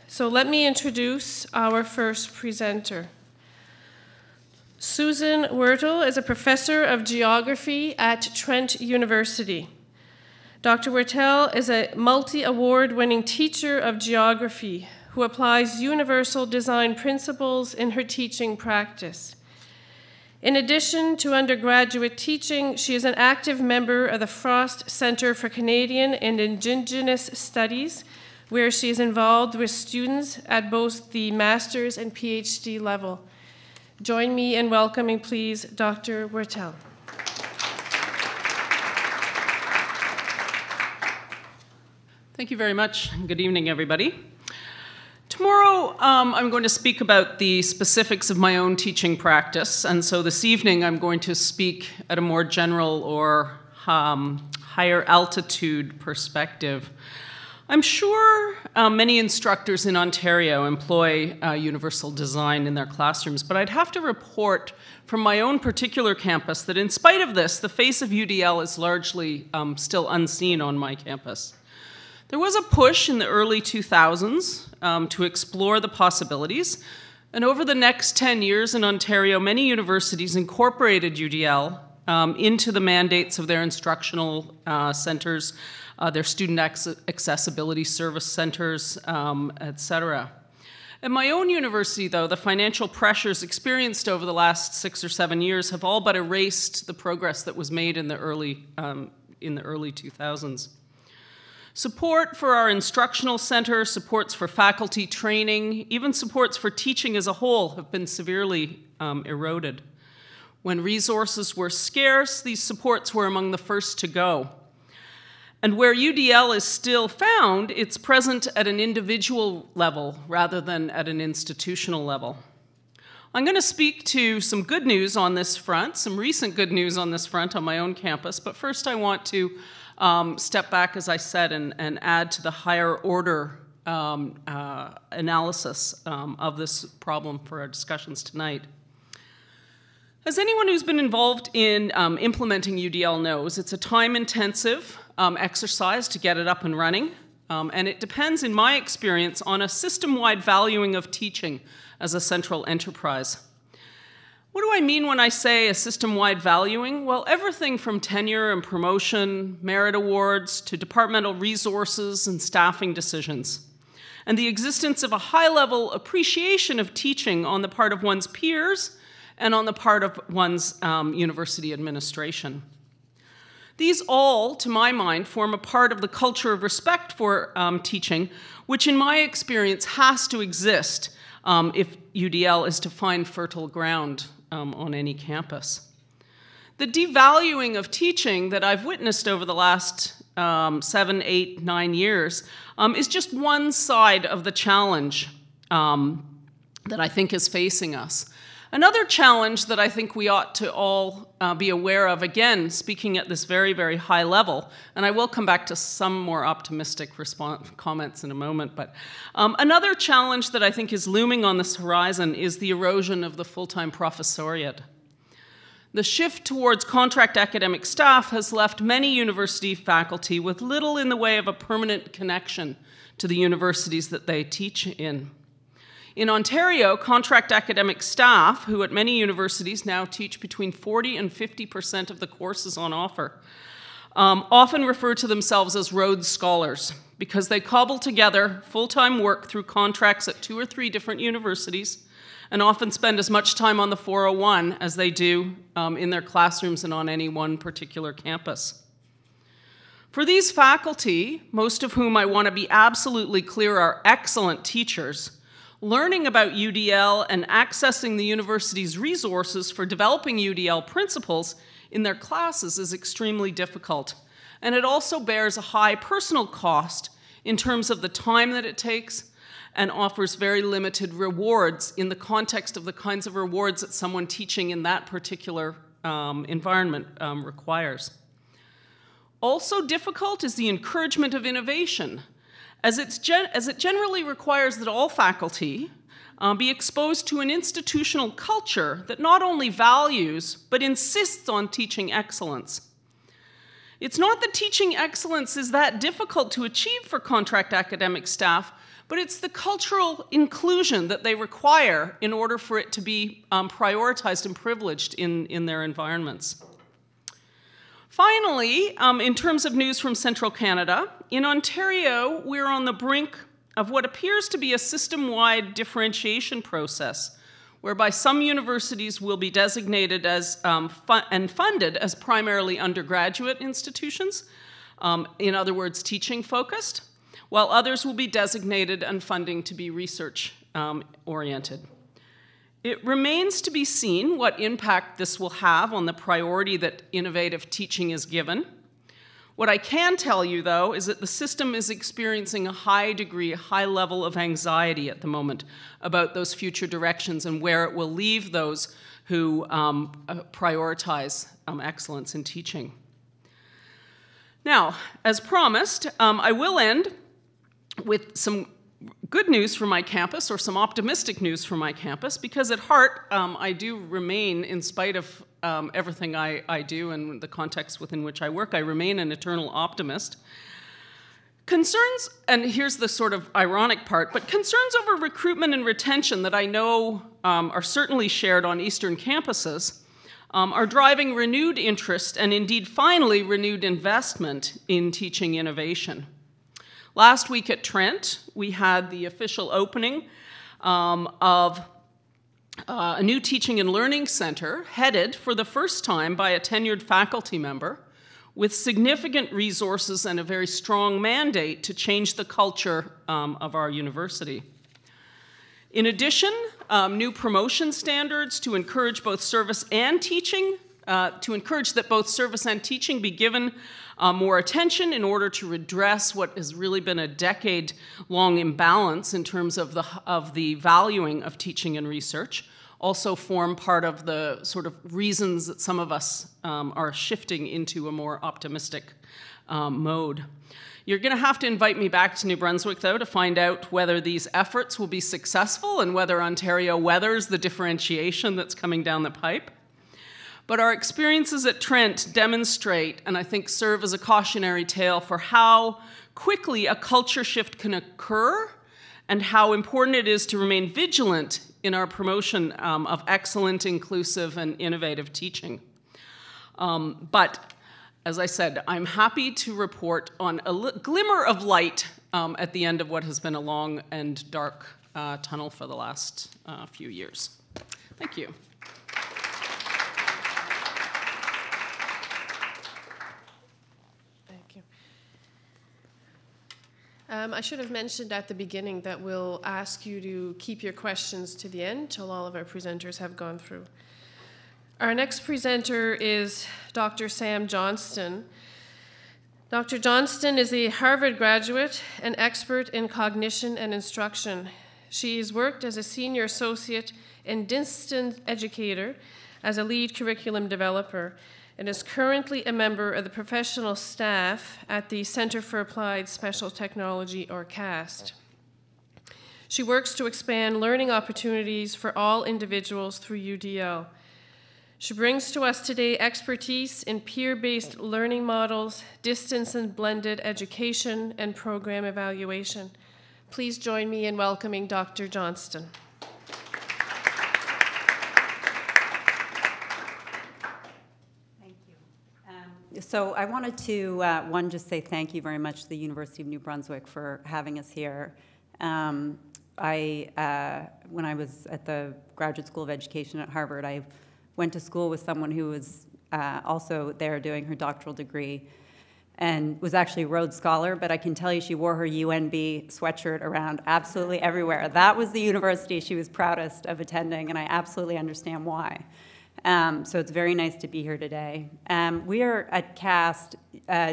So let me introduce our first presenter. Susan Wurtele is a professor of geography at Trent University. Dr. Wurtele is a multi-award-winning teacher of geography who applies universal design principles in her teaching practice. In addition to undergraduate teaching, she is an active member of the Frost Center for Canadian and Indigenous Studies, where she is involved with students at both the master's and PhD level. Join me in welcoming, please, Dr. Wurtele. Thank you very much. Good evening, everybody. Tomorrow, I'm going to speak about the specifics of my own teaching practice, and so this evening I'm going to speak at a more general or higher altitude perspective. I'm sure many instructors in Ontario employ universal design in their classrooms, but I'd have to report from my own particular campus that in spite of this, the face of UDL is largely still unseen on my campus. There was a push in the early 2000s to explore the possibilities, and over the next 10 years in Ontario, many universities incorporated UDL into the mandates of their instructional centers, their student accessibility service centers, etc. At my own university, though, the financial pressures experienced over the last 6 or 7 years have all but erased the progress that was made in the early 2000s. Support for our instructional center, supports for faculty training, even supports for teaching as a whole have been severely eroded. When resources were scarce, these supports were among the first to go. And where UDL is still found, it's present at an individual level rather than at an institutional level. I'm going to speak to some good news on this front, some recent good news on this front on my own campus, but first I want to step back, as I said, and add to the higher order analysis of this problem for our discussions tonight. As anyone who's been involved in implementing UDL knows, it's a time-intensive exercise to get it up and running, and it depends, in my experience, on a system-wide valuing of teaching as a central enterprise. What do I mean when I say a system-wide valuing? Well, everything from tenure and promotion, merit awards, to departmental resources and staffing decisions, and the existence of a high-level appreciation of teaching on the part of one's peers and on the part of one's university administration. These all, to my mind, form a part of the culture of respect for teaching, which in my experience has to exist if UDL is to find fertile ground on any campus. The devaluing of teaching that I've witnessed over the last 7, 8, 9 years is just one side of the challenge that I think is facing us. Another challenge that I think we ought to all be aware of, again, speaking at this very, very high level, and I will come back to some more optimistic comments in a moment, but another challenge that I think is looming on this horizon is the erosion of the full-time professoriate. The shift towards contract academic staff has left many university faculty with little in the way of a permanent connection to the universities that they teach in. In Ontario, contract academic staff, who at many universities now teach between 40% and 50% of the courses on offer, often refer to themselves as Rhodes Scholars because they cobble together full-time work through contracts at 2 or 3 different universities and often spend as much time on the 401 as they do in their classrooms and on any one particular campus. For these faculty, most of whom I want to be absolutely clear are excellent teachers, learning about UDL and accessing the university's resources for developing UDL principles in their classes is extremely difficult. And it also bears a high personal cost in terms of the time that it takes and offers very limited rewards in the context of the kinds of rewards that someone teaching in that particular environment requires. Also difficult is the encouragement of innovation, as it generally requires that all faculty be exposed to an institutional culture that not only values, but insists on teaching excellence. It's not that teaching excellence is that difficult to achieve for contract academic staff, but it's the cultural inclusion that they require in order for it to be prioritized and privileged in their environments. Finally, in terms of news from central Canada, in Ontario, we're on the brink of what appears to be a system-wide differentiation process, whereby some universities will be designated as and funded as primarily undergraduate institutions, in other words, teaching-focused, while others will be designated and funding to be research-oriented. It remains to be seen what impact this will have on the priority that innovative teaching is given. What I can tell you, though, is that the system is experiencing a high degree, a high level of anxiety at the moment about those future directions and where it will leave those who prioritize excellence in teaching. Now, as promised, I will end with some good news for my campus, or some optimistic news for my campus, because at heart, I do remain, in spite of everything I do and the context within which I work, I remain an eternal optimist. Concerns, and here's the sort of ironic part, but concerns over recruitment and retention that I know are certainly shared on Eastern campuses are driving renewed interest and indeed finally renewed investment in teaching innovation. Last week at Trent, we had the official opening of a new teaching and learning center headed for the first time by a tenured faculty member with significant resources and a very strong mandate to change the culture of our university. In addition, new promotion standards to encourage both service and teaching, to encourage that both service and teaching be given more attention in order to redress what has really been a decade-long imbalance in terms of the valuing of teaching and research, also form part of the sort of reasons that some of us are shifting into a more optimistic mode. You're going to have to invite me back to New Brunswick, though, to find out whether these efforts will be successful and whether Ontario weathers the differentiation that's coming down the pipe. But our experiences at Trent demonstrate, and I think serve as a cautionary tale for how quickly a culture shift can occur and how important it is to remain vigilant in our promotion of excellent, inclusive, and innovative teaching. But as I said, I'm happy to report on a glimmer of light at the end of what has been a long and dark tunnel for the last few years. Thank you. I should have mentioned at the beginning that we'll ask you to keep your questions to the end till all of our presenters have gone through. Our next presenter is Dr. Sam Johnston. Dr. Johnston is a Harvard graduate and expert in cognition and instruction. She's worked as a senior associate and distant educator as a lead curriculum developer, and is currently a member of the professional staff at the Center for Applied Special Technology, or CAST. She works to expand learning opportunities for all individuals through UDL. She brings to us today expertise in peer-based learning models, distance and blended education, and program evaluation. Please join me in welcoming Dr. Johnston. So I wanted to, one, just say thank you very much to the University of New Brunswick for having us here. When I was at the Graduate School of Education at Harvard, I went to school with someone who was also there doing her doctoral degree and was actually a Rhodes Scholar, but I can tell you she wore her UNB sweatshirt around absolutely everywhere. That was the university she was proudest of attending, and I absolutely understand why. So it's very nice to be here today. We are at CAST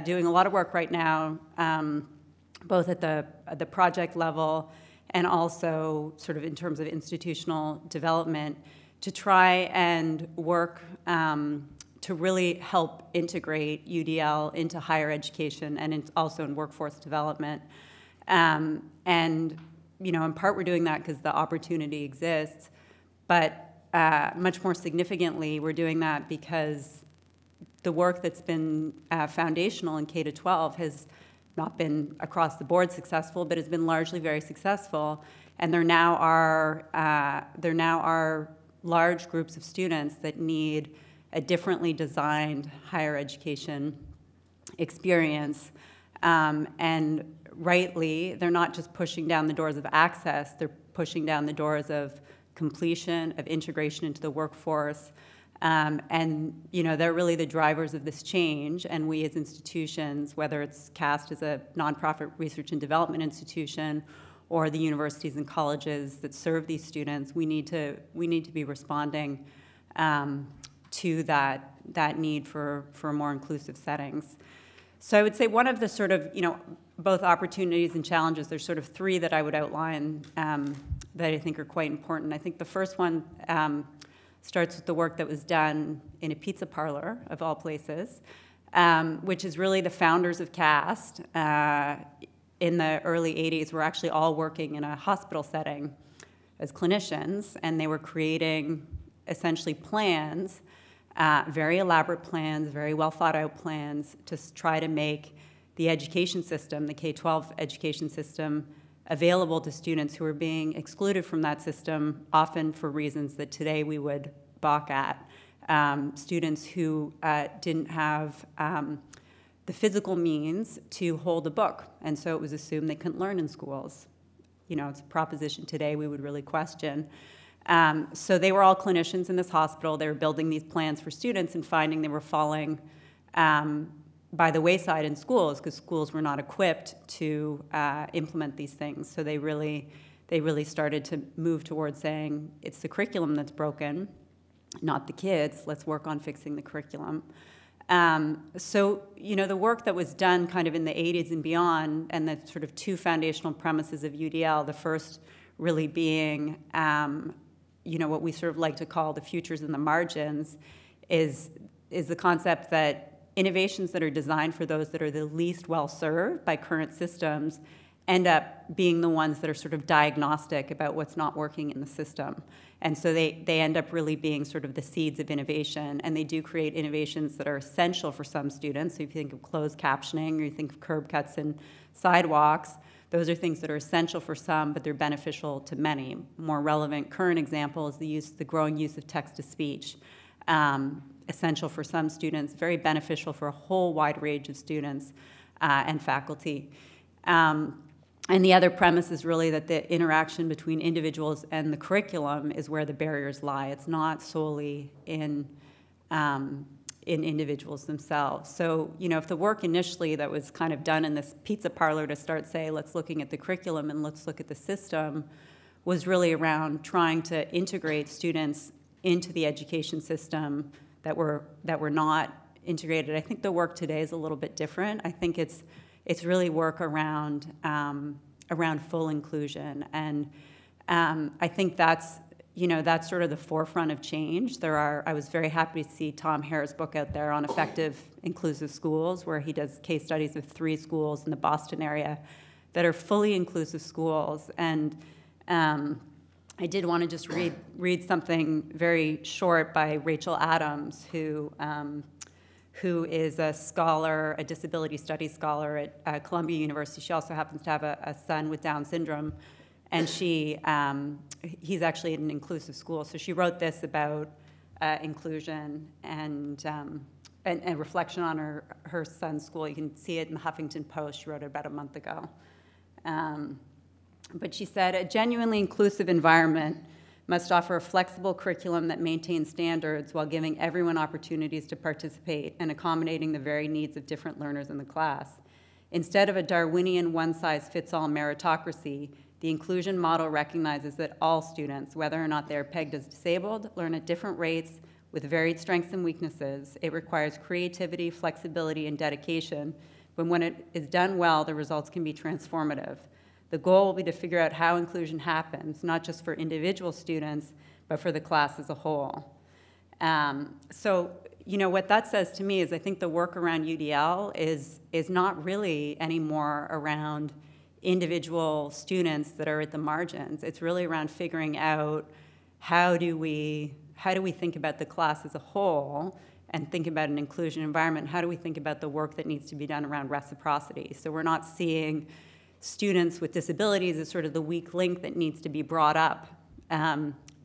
doing a lot of work right now, both at the project level and also sort of in terms of institutional development, to try and work to really help integrate UDL into higher education and also in workforce development. And, you know, in part we're doing that because the opportunity exists, but much more significantly, we're doing that because the work that's been foundational in K-12 has not been across the board successful, but has been largely very successful. And there now are large groups of students that need a differently designed higher education experience. And rightly, they're not just pushing down the doors of access, they're pushing down the doors of completion, of integration into the workforce. And they're really the drivers of this change, and we as institutions, whether it's cast as a nonprofit research and development institution or the universities and colleges that serve these students, we need to be responding to that need for more inclusive settings. So I would say one of the sort of, both opportunities and challenges, there's sort of three that I would outline that I think are quite important. I think the first one starts with the work that was done in a pizza parlor, of all places, which is really the founders of CAST in the early 80s were actually all working in a hospital setting as clinicians, and they were creating essentially plans, very elaborate plans, very well thought out plans to try to make the education system, the K-12 education system, available to students who are being excluded from that system, often for reasons that today we would balk at. Students who didn't have the physical means to hold a book, and so it was assumed they couldn't learn in schools. It's a proposition today we would really question. So they were all clinicians in this hospital. They were building these plans for students and finding they were falling by the wayside in schools because schools were not equipped to implement these things. So they really started to move towards saying it's the curriculum that's broken, not the kids. Let's work on fixing the curriculum. So the work that was done kind of in the 80s and beyond, and the sort of two foundational premises of UDL, the first really being what we sort of like to call the futures and the margins, is the concept that innovations that are designed for those that are the least well served by current systems end up being the ones that are sort of diagnostic about what's not working in the system. And so they end up really being sort of the seeds of innovation, and they do create innovations that are essential for some students. So if you think of closed captioning, or you think of curb cuts and sidewalks, those are things that are essential for some, but they're beneficial to many. More relevant current example is the growing use of text-to-speech. Essential for some students, very beneficial for a whole wide range of students and faculty. And the other premise is really that the interaction between individuals and the curriculum is where the barriers lie. It's not solely in individuals themselves. So, if the work initially that was kind of done in this pizza parlor to start, say, let's looking at the curriculum and let's look at the system, was really around trying to integrate students into the education system that were not integrated. I think the work today is a little bit different. I think it's really work around full inclusion, and I think that's sort of the forefront of change. I was very happy to see Tom Hare's book out there on effective inclusive schools, where he does case studies of 3 schools in the Boston area that are fully inclusive schools. And I did want to just read something very short by Rachel Adams, who is a scholar, a disability studies scholar at Columbia University. She also happens to have a son with Down syndrome, and he's actually in an inclusive school. So she wrote this about inclusion and reflection on her son's school. You can see it in the Huffington Post. She wrote it about a month ago. But she said, a genuinely inclusive environment must offer a flexible curriculum that maintains standards while giving everyone opportunities to participate and accommodating the varied needs of different learners in the class. Instead of a Darwinian one-size-fits-all meritocracy, the inclusion model recognizes that all students, whether or not they are pegged as disabled, learn at different rates with varied strengths and weaknesses. It requires creativity, flexibility, and dedication, but when it is done well, the results can be transformative. The goal will be to figure out how inclusion happens, not just for individual students, but for the class as a whole. So, what that says to me is I think the work around UDL is not really anymore around individual students that are at the margins. It's really around figuring out how do we think about the class as a whole and think about an inclusion environment, how do we think about the work that needs to be done around reciprocity? So we're not seeing students with disabilities as sort of the weak link that needs to be brought up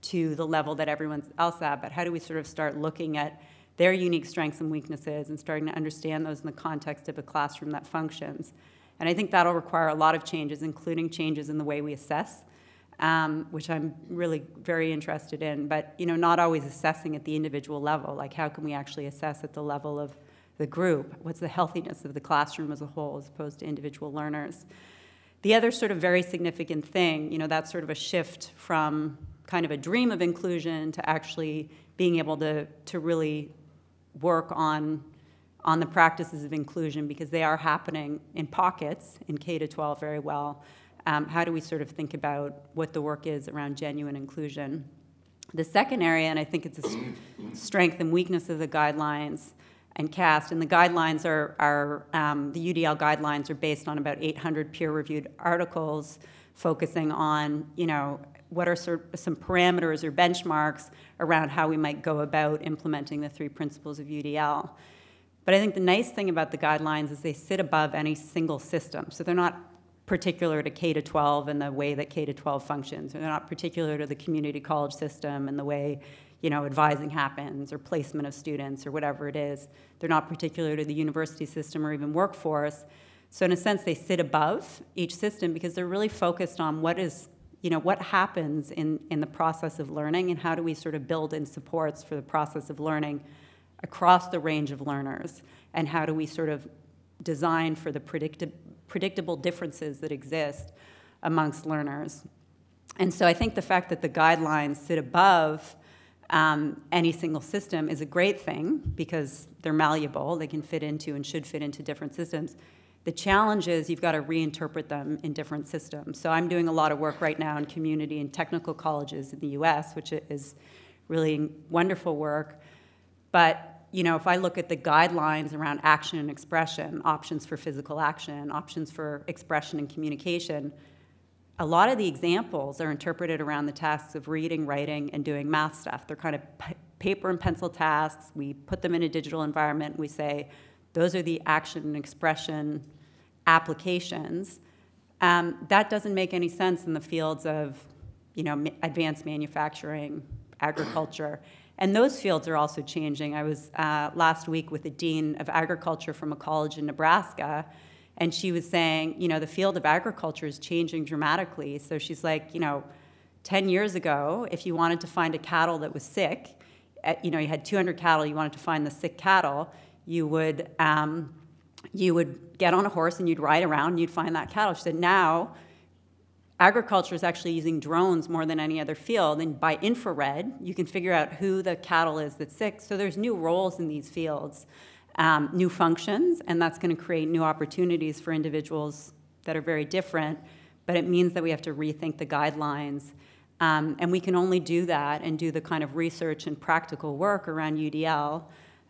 to the level that everyone else at, but how do we sort of start looking at their unique strengths and weaknesses and starting to understand those in the context of a classroom that functions? And I think that'll require a lot of changes, including changes in the way we assess, which I'm really very interested in, but not always assessing at the individual level. Like, how can we actually assess at the level of the group? What's the healthiness of the classroom as a whole as opposed to individual learners? The other sort of very significant thing, that's sort of a shift from kind of a dream of inclusion to actually being able to really work on the practices of inclusion, because they are happening in pockets in K-12 very well. How do we sort of think about what the work is around genuine inclusion? The second area, and I think it's a strength and weakness of the guidelines and CAST, and the guidelines are the UDL guidelines are based on about 800 peer-reviewed articles focusing on, what are some parameters or benchmarks around how we might go about implementing the 3 principles of UDL. But I think the nice thing about the guidelines is they sit above any single system. So they're not particular to K-12 and the way that K-12 functions. They're not particular to the community college system and the way, advising happens or placement of students or whatever it is. They're not particular to the university system or even workforce. So in a sense, they sit above each system because they're really focused on what happens in the process of learning and how do we sort of build in supports for the process of learning across the range of learners, and how do we sort of design for the predictable differences that exist amongst learners. And so I think the fact that the guidelines sit above any single system is a great thing because they're malleable. They can fit into and should fit into different systems. The challenge is you've got to reinterpret them in different systems. So I'm doing a lot of work right now in community and technical colleges in the US, which is really wonderful work. But if I look at the guidelines around action and expression, options for physical action, options for expression and communication, a lot of the examples are interpreted around the tasks of reading, writing, and doing math stuff. They're kind of paper and pencil tasks. We put them in a digital environment. We say, those are the action and expression applications. That doesn't make any sense in the fields of advanced manufacturing, agriculture. And those fields are also changing. I was last week with the dean of agriculture from a college in Nebraska, and she was saying, the field of agriculture is changing dramatically. So she's like, 10 years ago, if you wanted to find a cattle that was sick, you had 200 cattle, you wanted to find the sick cattle, you would get on a horse and you'd ride around and you'd find that cattle. She said, now, agriculture is actually using drones more than any other field, and by infrared, you can figure out who the cattle is that's sick. So there's new roles in these fields, new functions, and that's going to create new opportunities for individuals that are very different, but it means that we have to rethink the guidelines, and we can only do that and do the kind of research and practical work around UDL.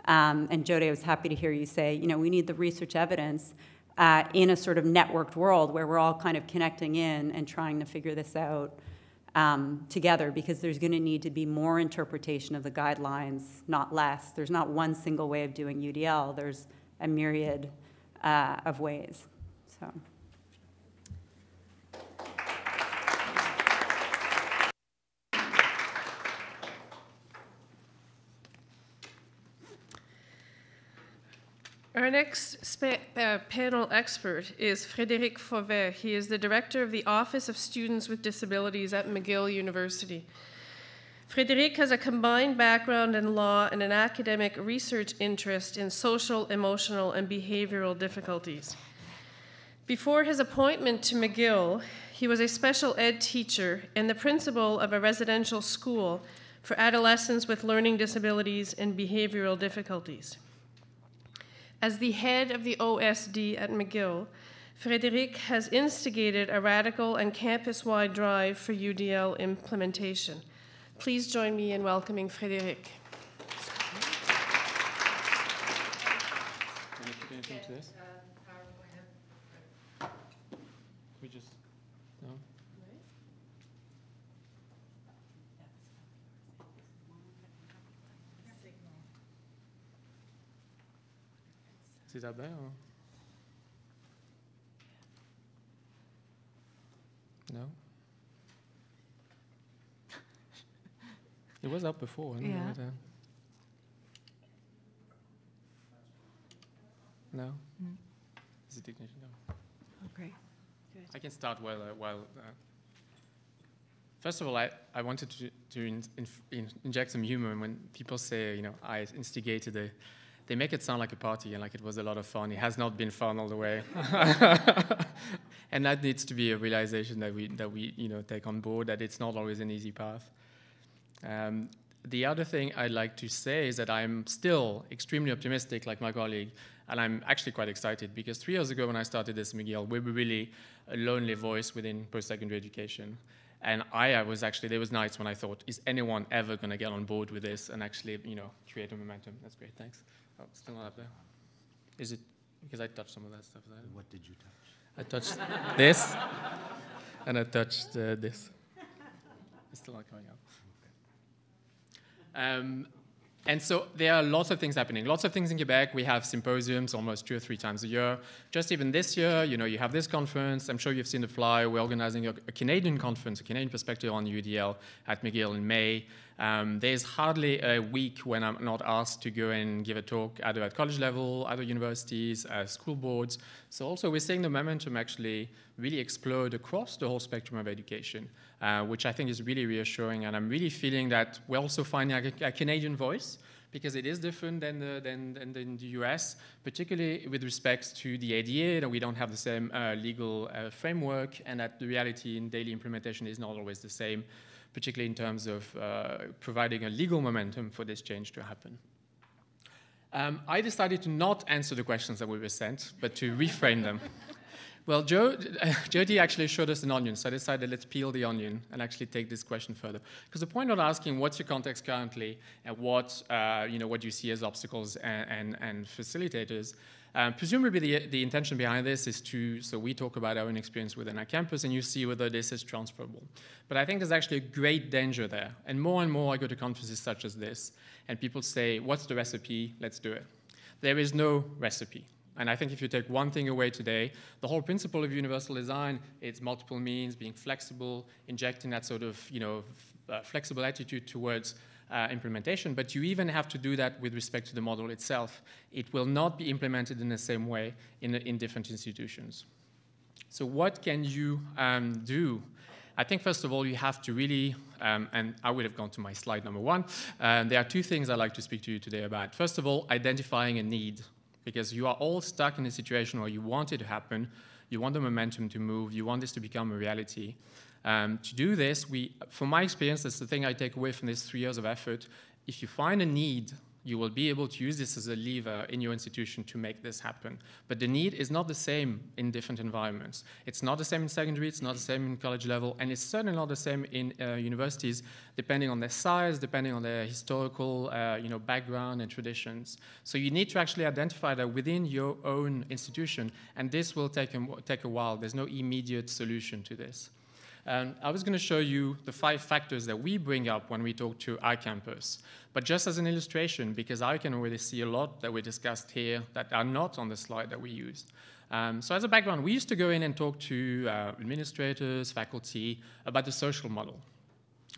And Jody, I was happy to hear you say, we need the research evidence in a sort of networked world where we're all kind of connecting in and trying to figure this out together, because there's going to need to be more interpretation of the guidelines, not less. There's not one single way of doing UDL. There's a myriad of ways. So. Our next panel expert is Frederic Fovet. He is the director of the Office of Students with Disabilities at McGill University. Frederic has a combined background in law and an academic research interest in social, emotional, and behavioral difficulties. Before his appointment to McGill, he was a special ed teacher and the principal of a residential school for adolescents with learning disabilities and behavioral difficulties. As the head of the OSD at McGill, Frederic has instigated a radical and campus-wide drive for UDL implementation. Please join me in welcoming Frederic. Can I put anything to this? We just, no? Is it up there? Or? No? It was up before. I don't know whether... No? Mm. Is it ignition? No. Oh, great. Good. I can start while first of all, I wanted to inject some humor. When people say, you know, I instigated they make it sound like a party and like it was a lot of fun. It has not been fun all the way. And that needs to be a realization that we you know, take on board, that it's not always an easy path. The other thing I'd like to say is that I'm still extremely optimistic, like my colleague, and I'm actually quite excited because 3 years ago when I started this McGill, we were really a lonely voice within post-secondary education. And I was actually, there was nights when I thought, is anyone ever going to get on board with this and actually, you know, create a momentum? That's great, thanks. Oh, still not up there. Is it, because I touched some of that stuff. What did you touch? I touched this, and I touched this. It's still not coming up. And so there are lots of things happening. Lots of things in Quebec. We have symposiums almost 2 or 3 times a year. Just even this year, you know, you have this conference. I'm sure you've seen the flyer. We're organizing a Canadian conference, a Canadian perspective on UDL at McGill in May. There's hardly a week when I'm not asked to go and give a talk either at college level, other universities, school boards. So also we're seeing the momentum actually really explode across the whole spectrum of education, which I think is really reassuring. And I'm really feeling that we're also finding a Canadian voice because it is different than the US, particularly with respect to the ADA, that we don't have the same legal framework, and that the reality in daily implementation is not always the same, particularly in terms of providing a legal momentum for this change to happen. I decided to not answer the questions that we were sent, but to reframe them. Well, Jody actually showed us an onion, so I decided let's peel the onion and actually take this question further. Because the point of asking what's your context currently and what what you see as obstacles and facilitators, presumably the intention behind this is so we talk about our own experience within our campus and you see whether this is transferable. But I think there's actually a great danger there. And more I go to conferences such as this and people say, what's the recipe? Let's do it. There is no recipe. And I think if you take one thing away today, the whole principle of universal design, it's multiple means, being flexible, injecting that sort of flexible attitude towards implementation, but you even have to do that with respect to the model itself. It will not be implemented in the same way in different institutions. So what can you do? I think, first of all, you have to really, and I would have gone to my slide number 1, there are 2 things I'd like to speak to you today about. First of all, identifying a need. Because you are all stuck in a situation where you want it to happen, you want the momentum to move, you want this to become a reality. To do this, from my experience, that's the thing I take away from this 3 years of effort. If you find a need, you will be able to use this as a lever in your institution to make this happen. But the need is not the same in different environments. It's not the same in secondary, it's not the same in college level, and it's certainly not the same in universities, depending on their size, depending on their historical background and traditions. So you need to actually identify that within your own institution, and this will take a while. There's no immediate solution to this. I was going to show you the 5 factors that we bring up when we talk to our campus. But just as an illustration, because I can already see a lot that we discussed here that are not on the slide that we used. So as a background, we used to go in and talk to administrators, faculty, about the social model.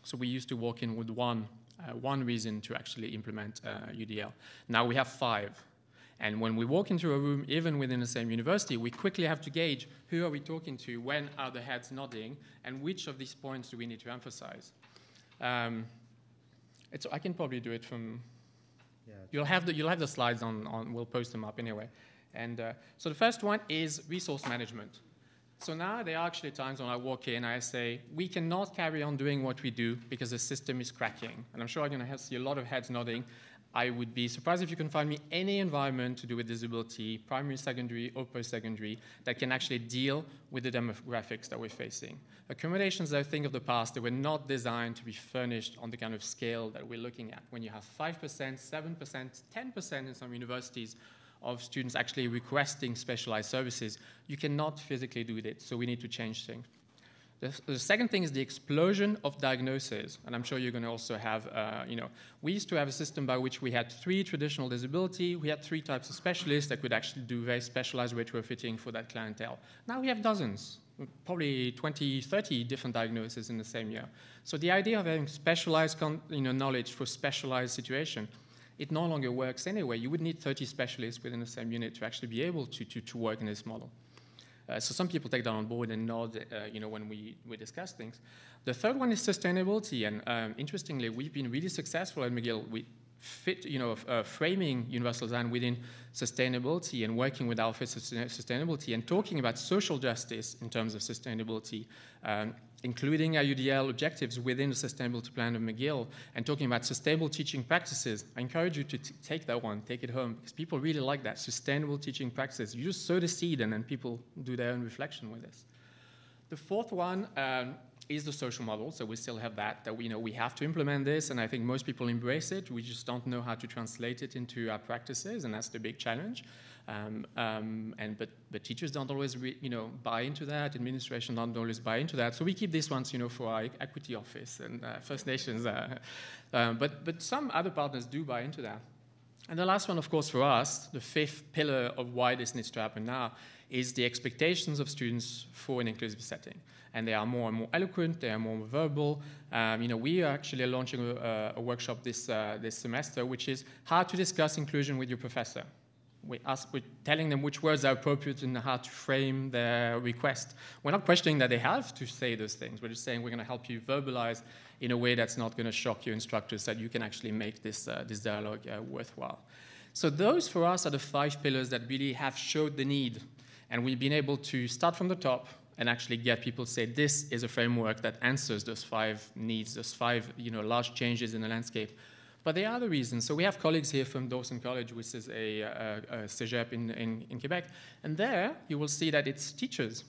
So we used to walk in with one reason to actually implement UDL. Now we have 5. And when we walk into a room, even within the same university, we quickly have to gauge who are we talking to, when are the heads nodding, and which of these points do we need to emphasize. I can probably do it from. Yeah. You'll have the slides on. We'll post them up anyway. And so the first one is resource management. So now there are actually times when I walk in, I say, we cannot carry on doing what we do because the system is cracking. And I'm sure I'm going to see a lot of heads nodding. I would be surprised if you can find me any environment to do with disability, primary, secondary, or post-secondary, that can actually deal with the demographics that we're facing. Accommodations, I think, of the past, they were not designed to be furnished on the kind of scale that we're looking at. When you have 5%, 7%, 10% in some universities of students actually requesting specialized services, you cannot physically do it, so we need to change things. The second thing is the explosion of diagnoses, and I'm sure you're going to also have, we used to have a system by which we had 3 traditional disability, we had 3 types of specialists that could actually do very specialized retrofitting for that clientele. Now we have dozens, probably 20, 30 different diagnoses in the same year. So the idea of having specialized knowledge for specialized situation, it no longer works anyway. You would need 30 specialists within the same unit to actually be able to work in this model. So some people take that on board and nod, when we discuss things. The third one is sustainability, and interestingly, we've been really successful at McGill. We fit, framing universal design within sustainability and working with our Office of Sustainability and talking about social justice in terms of sustainability, including our UDL objectives within the sustainability plan of McGill, and talking about sustainable teaching practices. I encourage you to take that one, take it home, because people really like that, sustainable teaching practices. You just sow the seed and then people do their own reflection with this. The fourth one is the social model, so we still have that we have to implement this, and I think most people embrace it. We just don't know how to translate it into our practices, and that's the big challenge. But teachers don't always buy into that. Administration don't always buy into that. So we keep these ones for our equity office and First Nations. But some other partners do buy into that. And the last one, of course, for us, the fifth pillar of why this needs to happen now, is the expectations of students for an inclusive setting. And they are more and more eloquent, they are more verbal. We are actually launching a workshop this semester, which is how to discuss inclusion with your professor. We're telling them which words are appropriate and how to frame their request. We're not questioning that they have to say those things. We're just saying we're going to help you verbalize in a way that's not going to shock your instructors, that you can actually make this dialogue worthwhile. So those, for us, are the 5 pillars that really have showed the need. And we've been able to start from the top and actually get people to say, this is a framework that answers those 5 needs, those 5 large changes in the landscape. But there are other reasons. So we have colleagues here from Dawson College, which is a cégep in Quebec. And there you will see that it's teachers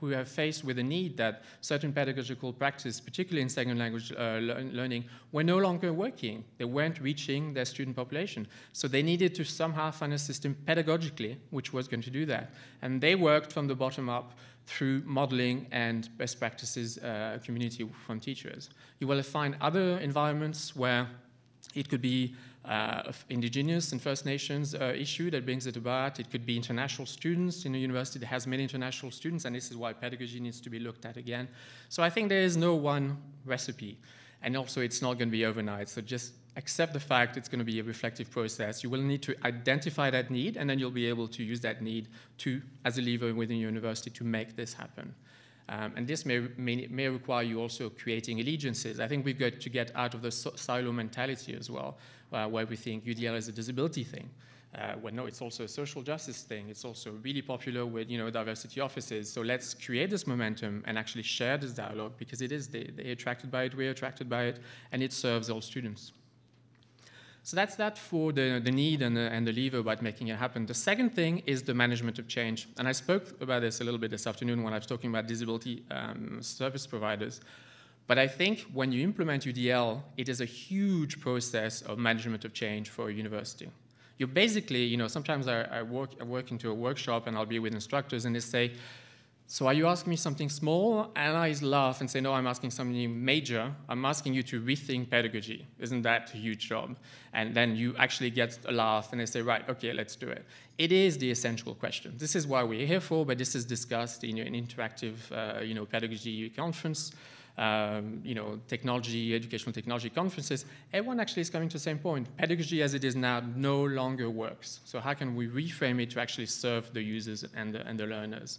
who are faced with a need that certain pedagogical practice, particularly in second language learning, were no longer working. They weren't reaching their student population. So they needed to somehow find a system pedagogically which was going to do that. And they worked from the bottom up through modeling and best practices community from teachers. You will find other environments where it could be Indigenous and First Nations issue that brings it about. It could be international students in a university that has many international students, and this is why pedagogy needs to be looked at again. So I think there is no one recipe, and also it's not going to be overnight. So just accept the fact it's going to be a reflective process. You will need to identify that need, and then you'll be able to use that need as a lever within your university to make this happen. And this may require you also creating allegiances. I think we've got to get out of the silo mentality as well, where we think UDL is a disability thing. Well, no, it's also a social justice thing. It's also really popular with diversity offices. So let's create this momentum and actually share this dialogue, because it is they're attracted by it, we're attracted by it, and it serves all students. So that's that for the need and the lever about making it happen. The second thing is the management of change. And I spoke about this a little bit this afternoon when I was talking about disability service providers. But I think when you implement UDL, it is a huge process of management of change for a university. You basically, sometimes I work into a workshop and I'll be with instructors and they say, so are you asking me something small? And I laugh and say, no, I'm asking something major. I'm asking you to rethink pedagogy. Isn't that a huge job? And then you actually get a laugh and they say, right, okay, let's do it. It is the essential question. This is why we're here for, but this is discussed in an interactive, pedagogy conference, educational technology conferences. Everyone actually is coming to the same point. Pedagogy as it is now no longer works. So how can we reframe it to actually serve the users and the learners?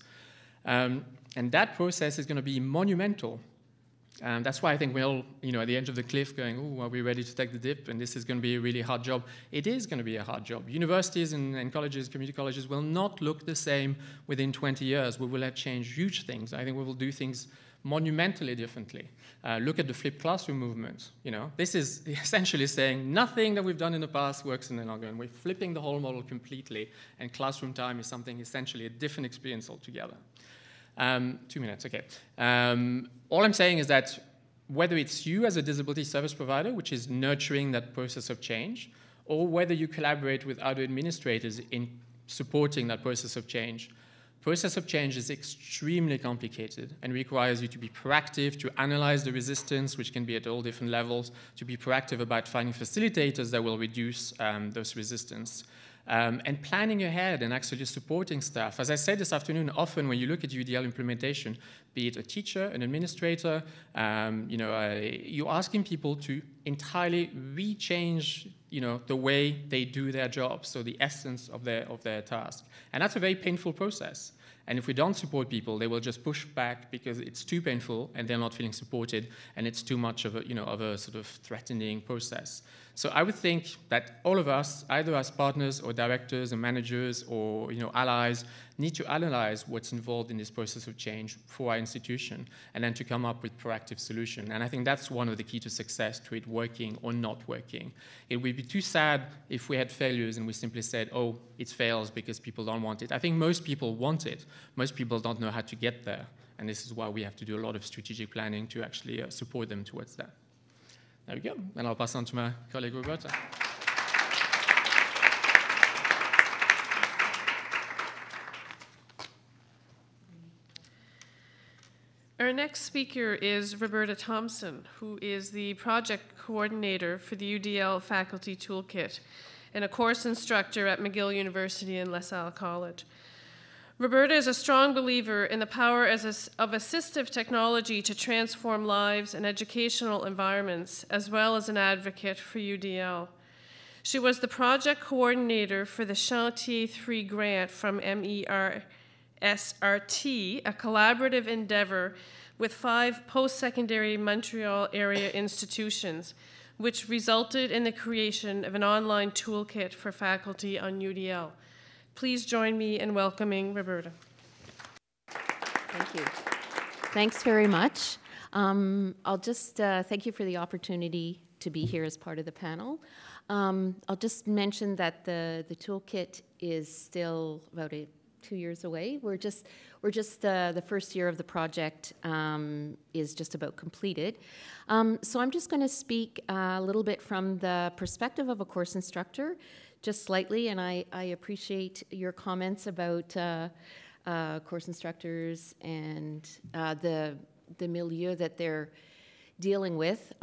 And that process is going to be monumental. That's why I think we're all, at the edge of the cliff going, oh, are we ready to take the dip? And this is going to be a really hard job. It is going to be a hard job. Universities and colleges, community colleges will not look the same within 20 years. We will have changed huge things. I think we will do things monumentally differently. Look at the flipped classroom movement. This is essentially saying nothing that we've done in the past works any longer, and we're flipping the whole model completely, and classroom time is something essentially a different experience altogether. 2 minutes, okay. All I'm saying is that whether it's you as a disability service provider, which is nurturing that process of change, or whether you collaborate with other administrators in supporting that process of change, Process of change is extremely complicated and requires you to be proactive, to analyze the resistance, which can be at all different levels, to be proactive about finding facilitators that will reduce those resistance. And planning ahead and actually supporting staff. As I said this afternoon, often when you look at UDL implementation, be it a teacher, an administrator, you're asking people to entirely rechange the way they do their job, so the essence of their task. And that's a very painful process. And if we don't support people, they will just push back because it's too painful and they're not feeling supported, and it's too much of a sort of threatening process. So I would think that all of us, either as partners or directors and managers or allies, need to analyze what's involved in this process of change for our institution, and then to come up with proactive solution. And I think that's one of the key to success, to it working or not working. It would be too sad if we had failures and we simply said, oh, it fails because people don't want it. I think most people want it. Most people don't know how to get there. And this is why we have to do a lot of strategic planning to actually support them towards that. There we go. And I'll pass on to my colleague, Roberta. Our next speaker is Roberta Thomson, who is the project coordinator for the UDL Faculty Toolkit and a course instructor at McGill University and LaSalle College. Roberta is a strong believer in the power of assistive technology to transform lives and educational environments, as well as an advocate for UDL. She was the project coordinator for the Chantier 3 grant from MERSRT, a collaborative endeavor with 5 post-secondary Montreal area institutions, which resulted in the creation of an online toolkit for faculty on UDL. Please join me in welcoming Roberta. Thank you. Thanks very much. I'll just thank you for the opportunity to be here as part of the panel. I'll just mention that the toolkit is still about 2 years away. We're just the first year of the project is just about completed. So I'm just going to speak a little bit from the perspective of a course instructor, just slightly, and I appreciate your comments about course instructors and the milieu that they're dealing with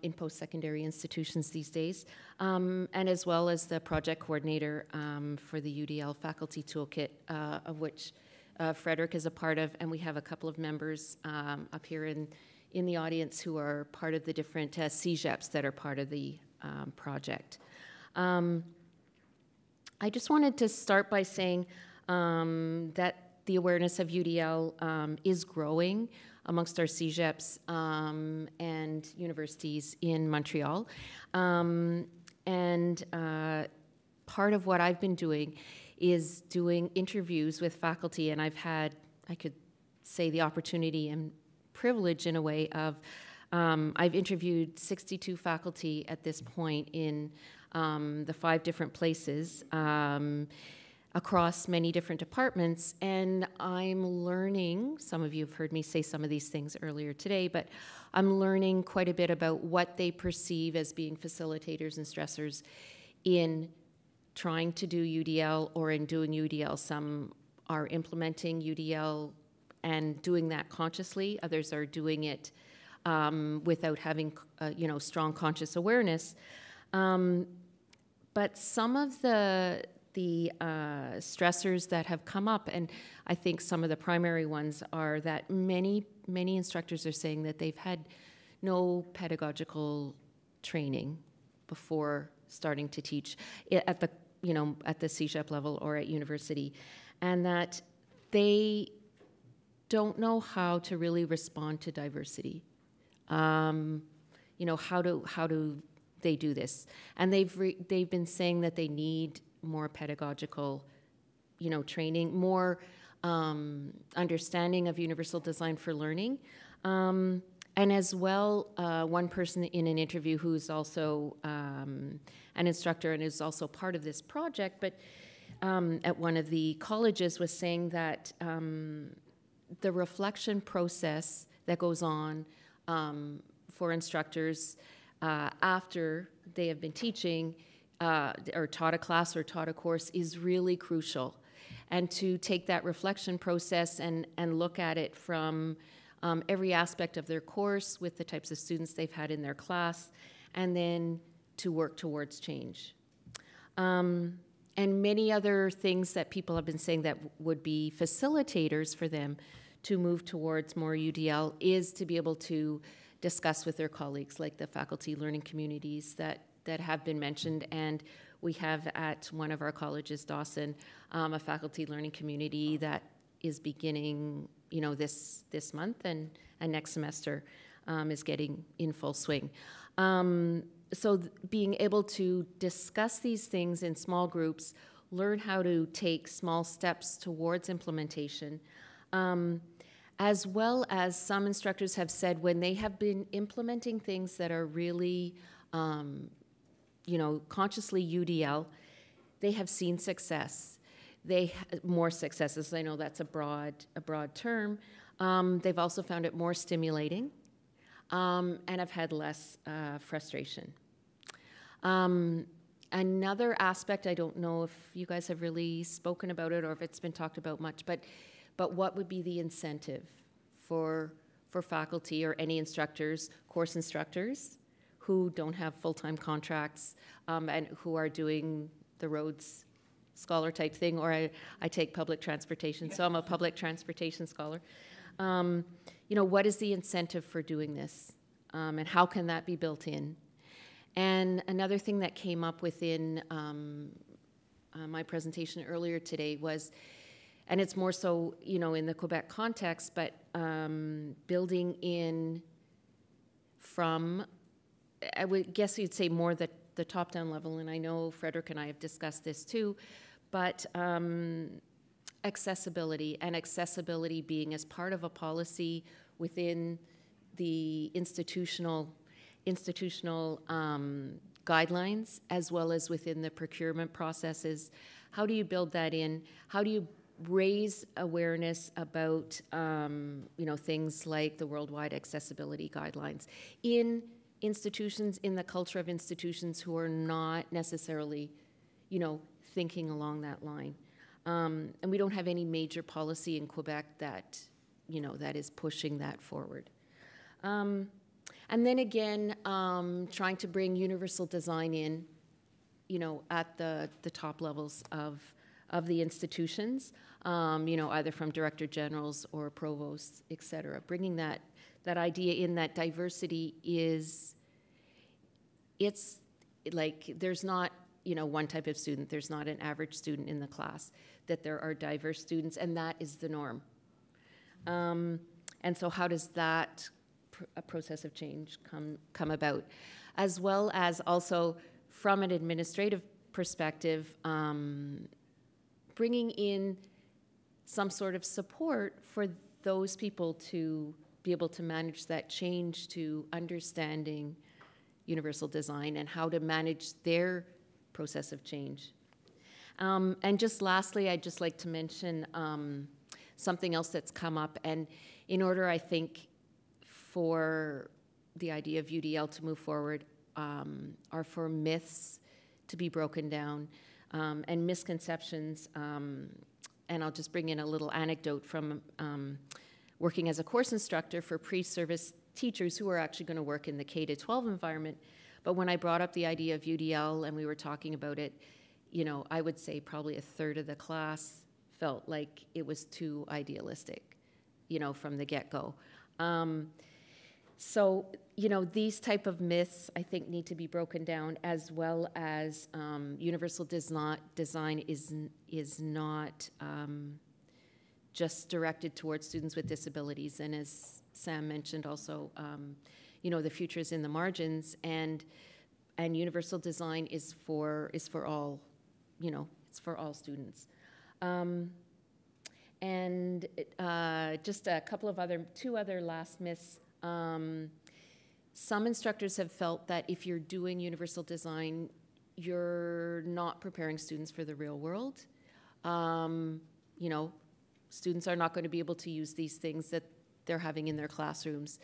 in post-secondary institutions these days, and as well as the project coordinator for the UDL Faculty Toolkit, of which Frederic is a part of, and we have a couple of members up here in the audience who are part of the different CEGEPs that are part of the project. I just wanted to start by saying that the awareness of UDL is growing amongst our CEGEPs and universities in Montreal. And part of what I've been doing is doing interviews with faculty, and I've had, I could say, the opportunity and privilege in a way of, I've interviewed 62 faculty at this point in the 5 different places across many different departments, and I'm learning, some of you have heard me say some of these things earlier today, but I'm learning quite a bit about what they perceive as being facilitators and stressors in trying to do UDL or in doing UDL. Some are implementing UDL and doing that consciously. Others are doing it without having, strong conscious awareness. But some of the stressors that have come up, and I think some of the primary ones are that many instructors are saying that they've had no pedagogical training before starting to teach at the CEGEP level or at university, and that they don't know how to really respond to diversity. How do they do this? And they've been saying that they need more pedagogical, training, more understanding of universal design for learning, and as well, one person in an interview who's also an instructor and is also part of this project, but at one of the colleges was saying that the reflection process that goes on for instructors after they have been teaching or taught a class or taught a course is really crucial. and to take that reflection process and look at it from every aspect of their course with the types of students they've had in their class, and then to work towards change. And many other things that people have been saying that would be facilitators for them to move towards more UDL is to be able to discuss with their colleagues, like the faculty learning communities that have been mentioned. And we have at one of our colleges, Dawson, a faculty learning community that is beginning, this month, and next semester is getting in full swing. So being able to discuss these things in small groups, learn how to take small steps towards implementation, as well as some instructors have said when they have been implementing things that are really, consciously UDL, they have seen success. More successes. I know that's a broad term. They've also found it more stimulating. And I've had less frustration. Another aspect, I don't know if you guys have really spoken about it or if it's been talked about much, but what would be the incentive for faculty or any instructors, course instructors, who don't have full-time contracts and who are doing the Rhodes Scholar type thing, or I take public transportation, so I'm a public transportation scholar. What is the incentive for doing this? And how can that be built in? And another thing that came up within my presentation earlier today was, and it's more so, in the Quebec context, but building in from, I would guess you'd say more the top-down level, and I know Frederic and I have discussed this too, but accessibility, and accessibility being as part of a policy within the institutional guidelines, as well as within the procurement processes. How do you build that in? How do you raise awareness about things like the worldwide accessibility guidelines in institutions, in the culture of institutions who are not necessarily, thinking along that line? And we don't have any major policy in Quebec that, that is pushing that forward. And then again, trying to bring universal design in, at the top levels of the institutions, either from director generals or provosts, et cetera. Bringing that idea in that diversity it's like there's not, one type of student. There's not an average student in the class, that there are diverse students, and that is the norm. And so how does that a process of change come about? As well as also from an administrative perspective, bringing in some sort of support for those people to be able to manage that change to understanding universal design and how to manage their process of change. And just lastly, I'd just like to mention something else that's come up. And in order, I think, for the idea of UDL to move forward, are for myths to be broken down and misconceptions. And I'll just bring in a little anecdote from working as a course instructor for pre-service teachers who are actually going to work in the K-12 environment. But when I brought up the idea of UDL and we were talking about it, I would say probably a third of the class felt like it was too idealistic, from the get-go. So, these type of myths, I think, need to be broken down, as well as universal design is not just directed towards students with disabilities. And as Sam mentioned also, the future is in the margins, and universal design is for all, it's for all students. And just two other last myths. Some instructors have felt that if you're doing universal design, you're not preparing students for the real world. Students are not going to be able to use these things that they're having in their classrooms.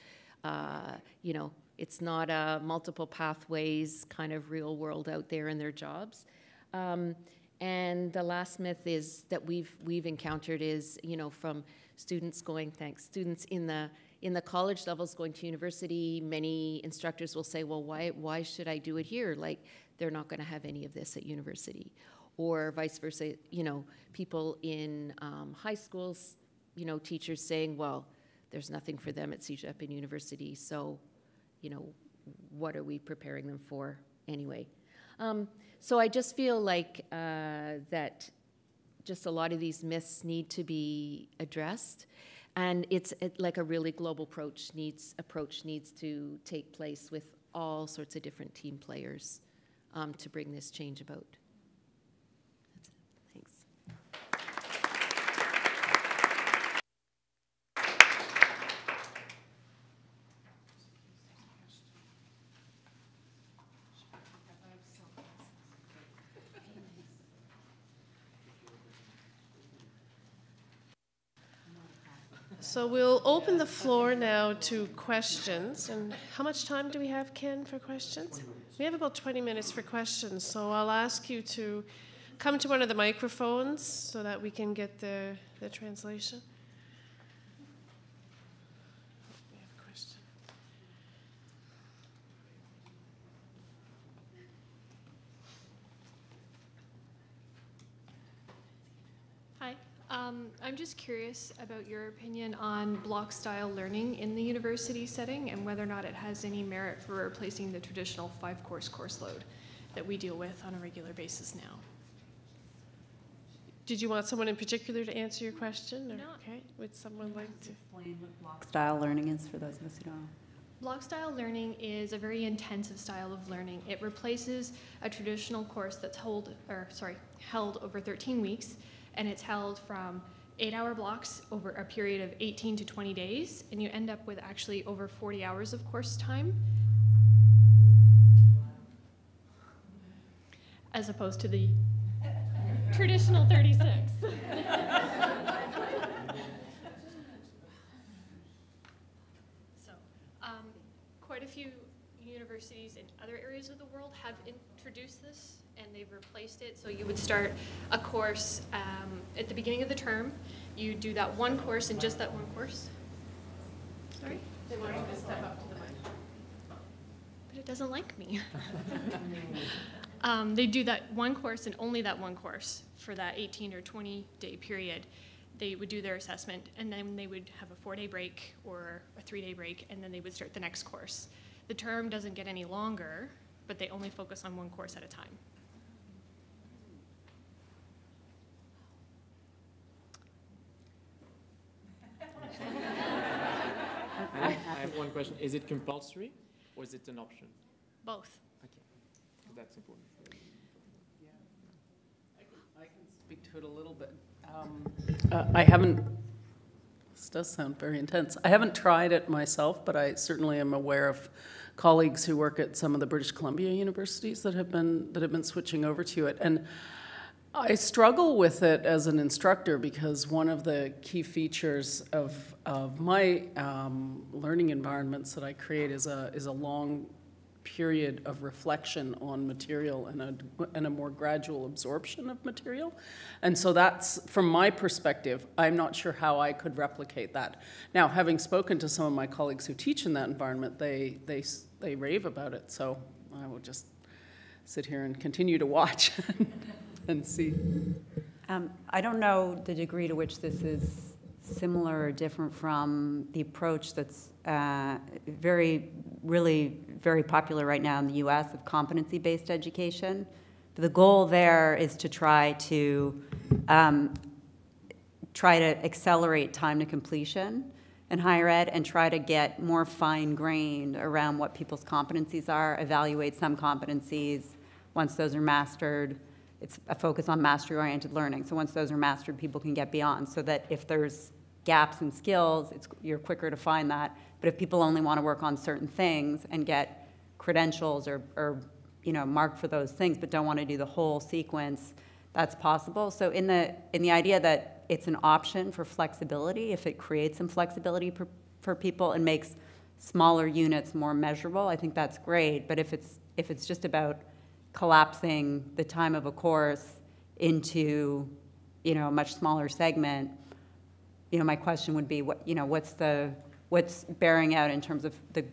It's not a multiple pathways kind of real world out there in their jobs. And the last myth is that we've encountered is, you know, from students going, students in the college levels going to university, many instructors will say, well, why should I do it here? Like, they're not going to have any of this at university. Or vice versa, you know, people in high schools, you know, teachers saying, well, there's nothing for them at CEGEP in university, so, you know, what are we preparing them for anyway? So I just feel like that just a lot of these myths need to be addressed, and like a really global approach needs to take place with all sorts of different team players to bring this change about. That's it. Thanks. So we'll open the floor now to questions. And how much time do we have, Ken, for questions? We have about 20 minutes for questions. So I'll ask you to come to one of the microphones so that we can get the translation. We have a question. Hi. I'm just curious about your opinion on block-style learning in the university setting and whether or not it has any merit for replacing the traditional 5-course course load that we deal with on a regular basis now. Did you want someone in particular to answer your question? Or, No. okay. Would someone like to? Explain what block-style learning is for those of us who don't know. Block-style learning is a very intensive style of learning. It replaces a traditional course that's held over 13 weeks, and it's held from 8-hour blocks over a period of 18 to 20 days, and you end up with actually over 40 hours of course time, as opposed to the traditional 36. So, quite a few universities in other areas of the world have introduced this, and they've replaced it. So you would start a course at the beginning of the term. You do that one course and just that one course. Sorry? They want you to step up to the mic. But it doesn't like me. They do that one course and only that one course for that 18 or 20-day period. They would do their assessment, and then they would have a 4-day break or a 3-day break, and then they would start the next course. The term doesn't get any longer, but they only focus on one course at a time. I have one question. Is it compulsory or is it an option? Both. Okay, that's important. I can speak to it a little bit. I haven't, this does sound very intense. I haven't tried it myself, but I certainly am aware of colleagues who work at some of the British Columbia universities that have been switching over to it. And I struggle with it as an instructor because one of the key features of my learning environments that I create is a long period of reflection on material and a more gradual absorption of material. And so that's, from my perspective, I'm not sure how I could replicate that. Now, having spoken to some of my colleagues who teach in that environment, they rave about it. So I will just sit here and continue to watch and see. I don't know the degree to which this is similar or different from the approach that's really very popular right now in the US of competency-based education. But the goal there is to try to accelerate time to completion in higher ed and try to get more fine-grained around what people's competencies are, evaluate some competencies. Once those are mastered, it's a focus on mastery-oriented learning. So once those are mastered, people can get beyond, so that if there's gaps in skills, you're quicker to find that. But if people only want to work on certain things and get credentials or marked for those things, but don't want to do the whole sequence, that's possible. So in the idea that it's an option for flexibility, if it creates some flexibility for people and makes smaller units more measurable, I think that's great. But if it's just about collapsing the time of a course into, you know, a much smaller segment, you know, my question would be, what, you know, what's bearing out in terms of the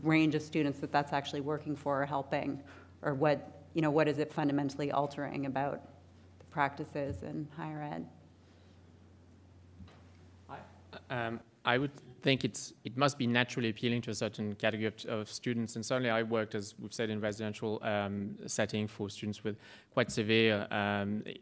range of students that that's actually working for or helping, or what, you know, what is it fundamentally altering about the practices in higher ed? I would think it must be naturally appealing to a certain category of students, and certainly I worked, as we've said, in residential setting for students with quite severe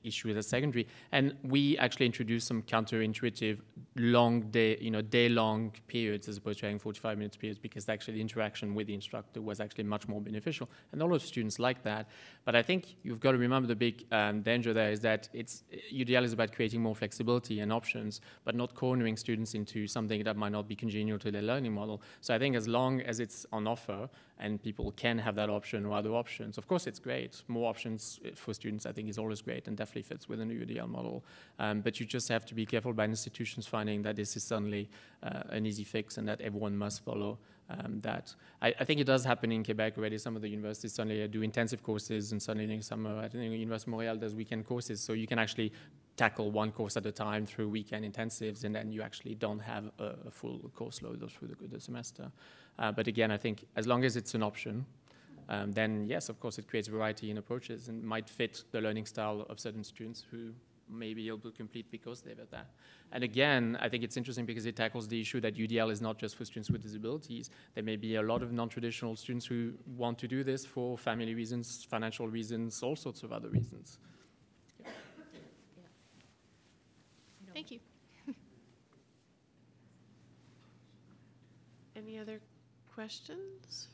issues at secondary, and we actually introduced some counterintuitive long day, you know, day-long periods as opposed to having 45 minutes periods, because actually the interaction with the instructor was actually much more beneficial, and a lot of students like that. But I think you've got to remember the big danger there is that UDL is about creating more flexibility and options, but not cornering students into something that might not be congenial to their learning model. So I think as long as it's on offer and people can have that option or other options, of course it's great. More options for students I think is always great and definitely fits within the UDL model. But you just have to be careful by institutions finding that this is suddenly an easy fix and that everyone must follow that. I think it does happen in Quebec already. Some of the universities suddenly do intensive courses, and suddenly in summer, I think University of Montreal does weekend courses, so you can actually tackle one course at a time through weekend intensives, and then you actually don't have a full course load through the semester. But again, I think as long as it's an option, then yes, of course, it creates variety in approaches and might fit the learning style of certain students who may be able to complete because they've had that. And again, I think it's interesting because it tackles the issue that UDL is not just for students with disabilities. There may be a lot of non-traditional students who want to do this for family reasons, financial reasons, all sorts of other reasons. Thank you. Any other questions?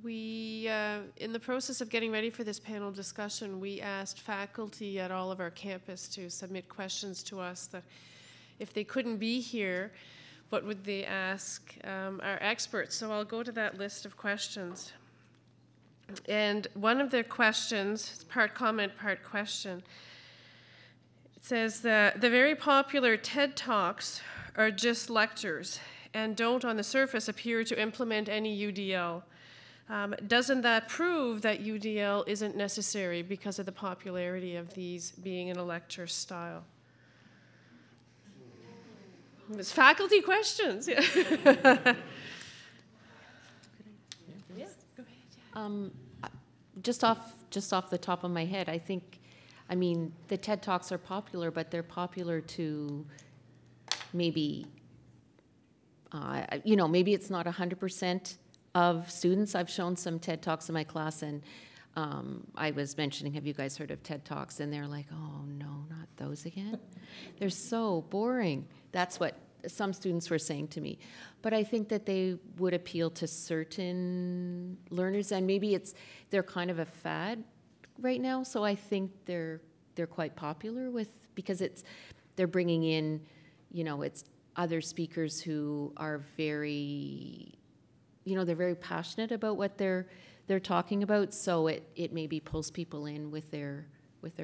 We, in the process of getting ready for this panel discussion, we asked faculty at all of our campus to submit questions to us that if they couldn't be here, what would they ask our experts? So I'll go to that list of questions. And one of the questions, part comment, part question, it says that the very popular TED Talks are just lectures and don't on the surface appear to implement any UDL. Doesn't that prove that UDL isn't necessary because of the popularity of these being in a lecture style? It's faculty questions. Yeah. Just off the top of my head, I mean, the TED Talks are popular, but they're popular to maybe, you know, maybe it's not 100% of students. I've shown some TED Talks in my class, and I was mentioning, have you guys heard of TED Talks? And they're like, oh no, not those again. They're so boring. That's what some students were saying to me. But I think that they would appeal to certain learners, and maybe they're kind of a fad right now. So I think they're quite popular because they're bringing in, you know, it's other speakers who are very, you know, they're very passionate about what they're talking about. So it maybe pulls people in with their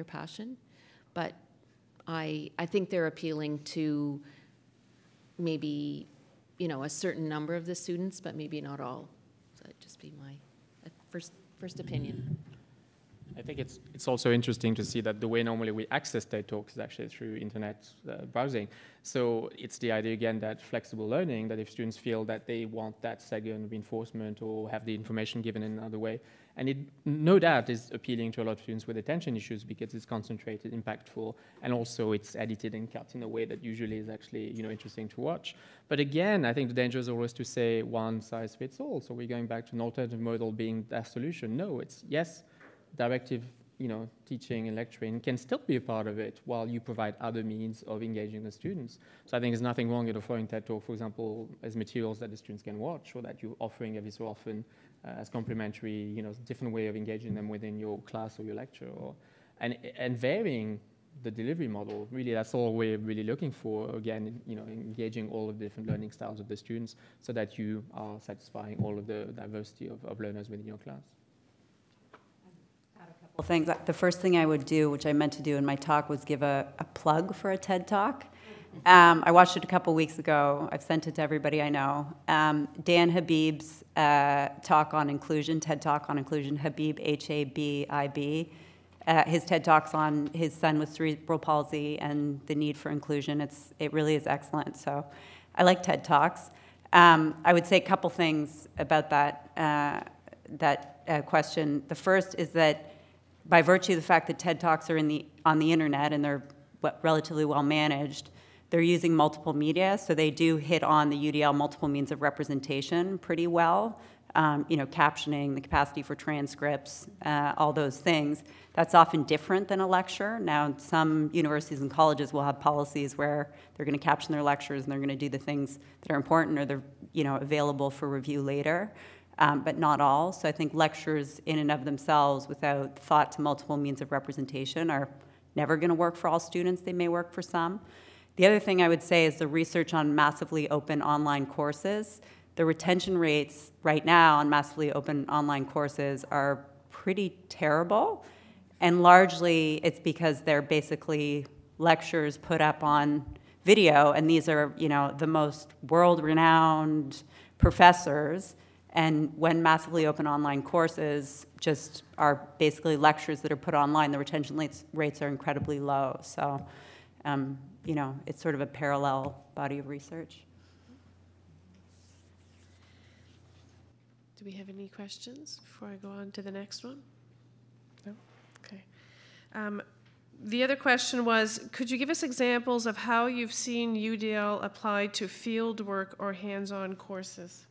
passion. But I think they're appealing to maybe, you know, a certain number of the students, but maybe not all. So that'd just be my first opinion. I think it's also interesting to see that the way normally we access TED Talks is actually through internet browsing. So it's the idea again that flexible learning, that if students feel that they want that second reinforcement or have the information given in another way, and it no doubt is appealing to a lot of students with attention issues because it's concentrated, impactful, and also it's edited and cut in a way that usually is actually, you know, interesting to watch. But again, I think the danger is always to say one size fits all. So we're going back to an alternative model being that solution. No, it's yes, directive, you know, teaching and lecturing can still be a part of it while you provide other means of engaging the students. So I think there's nothing wrong in offering TED Talk, for example, as materials that the students can watch, or that you're offering every so often as complementary, you know, different way of engaging them within your class or your lecture, and varying the delivery model. Really, that's all we're really looking for. Again, you know, engaging all of the different learning styles of the students so that you are satisfying all of the diversity of learners within your class. Things. The first thing I would do, which I meant to do in my talk, was give a plug for a TED Talk. I watched it a couple weeks ago. I've sent it to everybody I know. Dan Habib's talk on inclusion, TED Talk on inclusion, Habib, H-A-B-I-B. His TED Talks on his son with cerebral palsy and the need for inclusion. It really is excellent. So I like TED Talks. I would say a couple things about that question. The first is that by virtue of the fact that TED Talks are on the internet and they're relatively well managed, they're using multiple media, so they do hit on the UDL multiple means of representation pretty well. Captioning, the capacity for transcripts, all those things. That's often different than a lecture. Now, some universities and colleges will have policies where they're going to caption their lectures and they're going to do the things that are important or they're available for review later, but not all. So I think lectures in and of themselves without thought to multiple means of representation are never going to work for all students. They may work for some. The other thing I would say is the research on massively open online courses. The retention rates right now on massively open online courses are pretty terrible. And largely it's because they're basically lectures put up on video, and these are, the most world-renowned professors. And when massively open online courses just are basically lectures that are put online, the retention rates are incredibly low. So, it's sort of a parallel body of research. Do we have any questions before I go on to the next one? No? Okay. The other question was, could you give us examples of how you've seen UDL applied to field work or hands-on courses?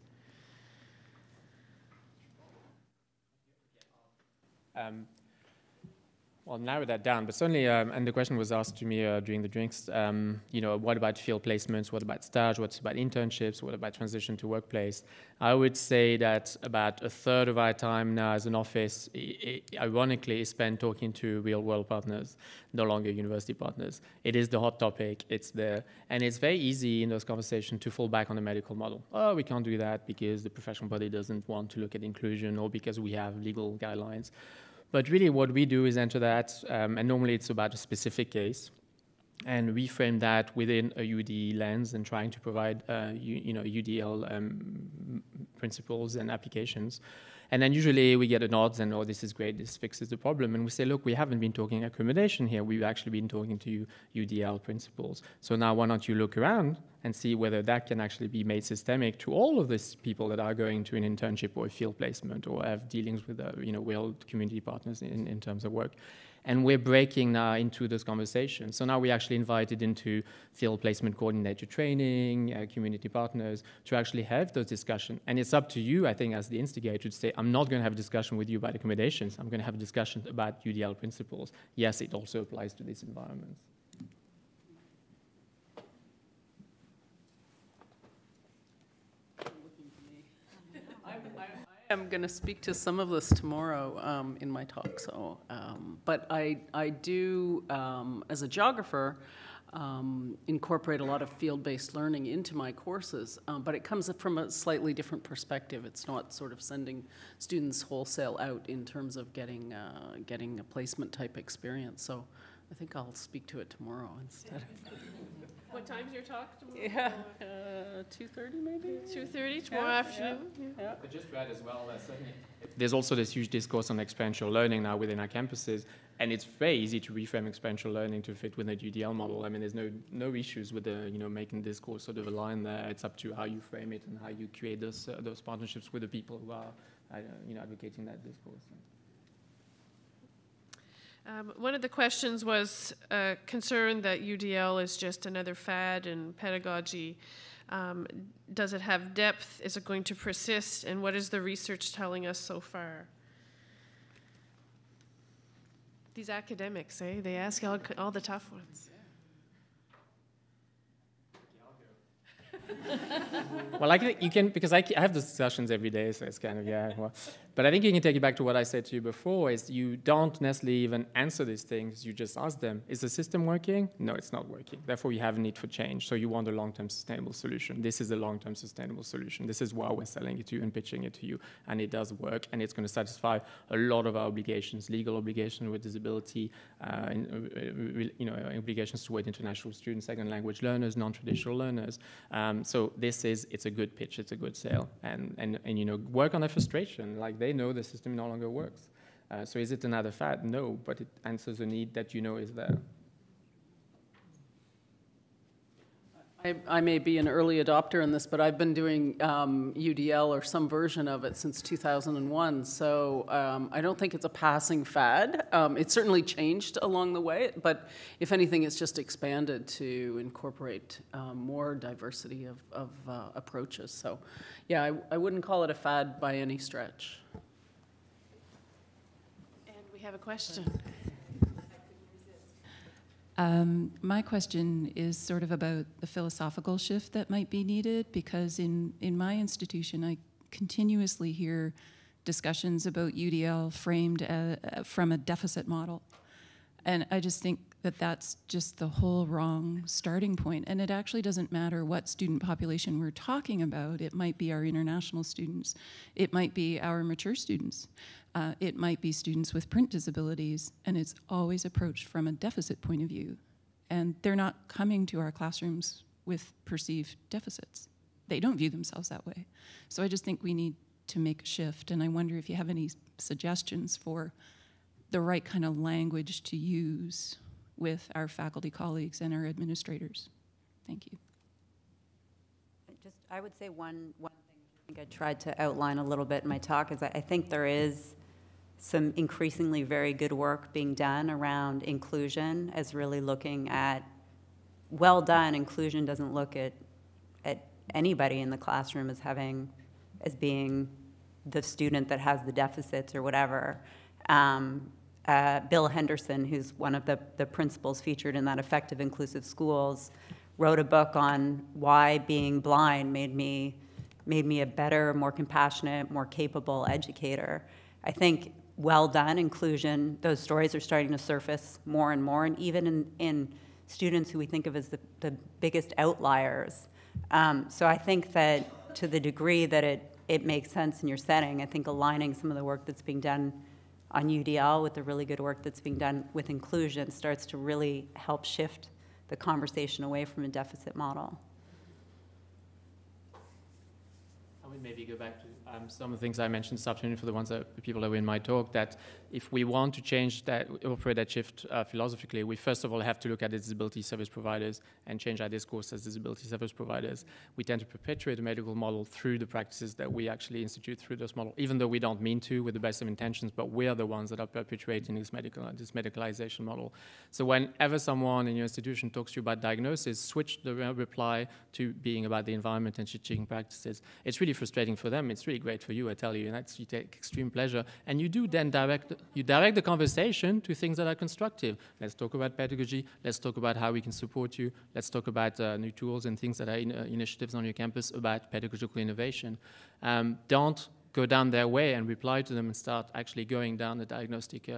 Well, narrow that down, but certainly, and the question was asked to me during the drinks, what about field placements, what about stage, what about internships, what about transition to workplace? I would say that about a third of our time now as an office, ironically, is spent talking to real-world partners, no longer university partners. It is the hot topic, it's there, and it's very easy in those conversations to fall back on the medical model. Oh, we can't do that because the professional body doesn't want to look at inclusion or because we have legal guidelines. But really what we do is enter that, and normally it's about a specific case, and we frame that within a UD lens and trying to provide UDL principles and applications. And then usually we get a nod and, oh, this is great, this fixes the problem. And we say, look, we haven't been talking accommodation here. We've actually been talking to you UDL principles. So now why don't you look around and see whether that can actually be made systemic to all of these people that are going to an internship or a field placement or have dealings with, real community partners in terms of work. And we're breaking now into those conversations. So now we actually invited into field placement coordinator training, community partners, to actually have those discussions. And it's up to you, I think, as the instigator to say, I'm not going to have a discussion with you about accommodations. I'm going to have a discussion about UDL principles. Yes, it also applies to these environments. I'm going to speak to some of this tomorrow in my talk. So, but I do, as a geographer, incorporate a lot of field-based learning into my courses, but it comes from a slightly different perspective. It's not sort of sending students wholesale out in terms of getting a placement type experience. So I think I'll speak to it tomorrow instead of. What time's your talk tomorrow? Yeah, 2:30 maybe? 2:30 tomorrow afternoon? Yeah. But just to add as well, certainly there's also this huge discourse on experiential learning now within our campuses, and it's very easy to reframe experiential learning to fit with a UDL model. I mean, there's no issues with making this course sort of align there. It's up to how you frame it and how you create those partnerships with the people who are advocating that discourse. One of the questions was concerned that UDL is just another fad in pedagogy. Does it have depth? Is it going to persist? And what is the research telling us so far? These academics, they ask all the tough ones. Well, I think you can, because I have discussions every day, so it's kind of, yeah. Well, but I think you can take it back to what I said to you before, is you don't necessarily even answer these things, you just ask them, is the system working? No, it's not working. Therefore, you have a need for change. So you want a long-term sustainable solution. This is a long-term sustainable solution. This is why we're selling it to you and pitching it to you. And it does work, and it's going to satisfy a lot of our obligations, legal obligations with disability, obligations toward international students, second language learners, non-traditional learners. So it's a good pitch, it's a good sale. And work on their frustration, like they know the system no longer works. So is it another fad? No, but it answers a need that is there. I may be an early adopter in this, but I've been doing UDL or some version of it since 2001. So I don't think it's a passing fad. It's certainly changed along the way, but if anything, it's just expanded to incorporate more diversity of approaches. So yeah, I wouldn't call it a fad by any stretch. And we have a question. My question is sort of about the philosophical shift that might be needed, because in my institution, I continuously hear discussions about UDL framed from a deficit model. And I just think that that's just the whole wrong starting point. And it actually doesn't matter what student population we're talking about. It might be our international students. It might be our mature students. It might be students with print disabilities, and it's always approached from a deficit point of view. And they're not coming to our classrooms with perceived deficits. They don't view themselves that way. So I just think we need to make a shift, and I wonder if you have any suggestions for the right kind of language to use with our faculty colleagues and our administrators. Thank you. I would say one thing I think I tried to outline a little bit in my talk is I think there is some increasingly very good work being done around inclusion, as really looking at, well done, inclusion doesn't look at anybody in the classroom as being the student that has the deficits or whatever. Bill Henderson, who's one of the principals featured in that Effective Inclusive Schools, wrote a book on why being blind made me a better, more compassionate, more capable educator. I think well done inclusion, those stories are starting to surface more and more, and even in students who we think of as the biggest outliers. So I think that to the degree that it makes sense in your setting, I think aligning some of the work that's being done on UDL with the really good work that's being done with inclusion starts to really help shift the conversation away from a deficit model. I would maybe go back to some of the things I mentioned this afternoon for the people that were in my talk, that if we want to change that, operate that shift philosophically, we first of all have to look at the disability service providers and change our discourse as disability service providers. We tend to perpetuate a medical model through the practices that we actually institute through this model, even though we don't mean to with the best of intentions, but we're the ones that are perpetuating this medicalization model. So whenever someone in your institution talks to you about diagnosis, switch the reply to being about the environment and teaching practices. It's really frustrating for them. It's really great for you, I tell you, and you take extreme pleasure. And you do then direct the conversation to things that are constructive. Let's talk about pedagogy. Let's talk about how we can support you. Let's talk about new tools and things that are initiatives on your campus about pedagogical innovation. Don't go down their way and reply to them and start actually going down the diagnostic.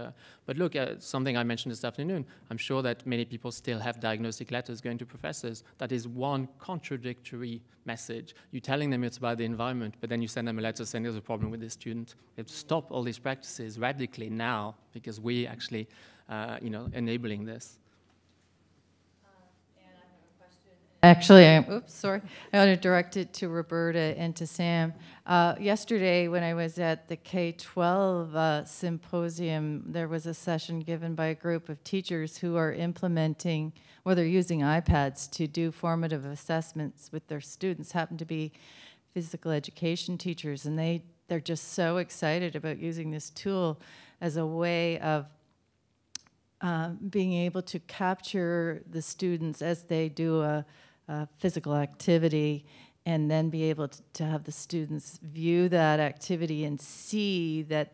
But look, something I mentioned this afternoon, I'm sure that many people still have diagnostic letters going to professors. That is one contradictory message. You're telling them it's about the environment, but then you send them a letter saying there's a problem with this student. You have to stop all these practices radically now, because we actually, enabling this. Actually, I want to direct it to Roberta and to Sam. Yesterday, when I was at the K-12 Symposium, there was a session given by a group of teachers who are implementing, or they're using iPads to do formative assessments with their students, happen to be physical education teachers, and they're just so excited about using this tool as a way of being able to capture the students as they do a physical activity, and then be able to have the students view that activity and see that,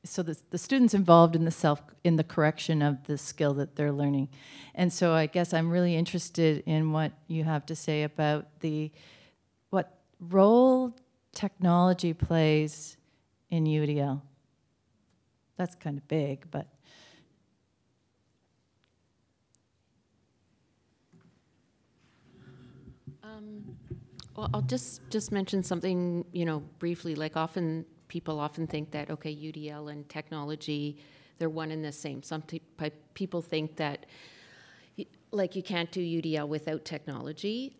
so the students involved in the correction of the skill that they're learning. And so I guess I'm really interested in what you have to say about what role technology plays in UDL. That's kind of big, but. Well, I'll just mention something, briefly. Like people often think that, okay, UDL and technology, they're one and the same. Some people think that, like, you can't do UDL without technology,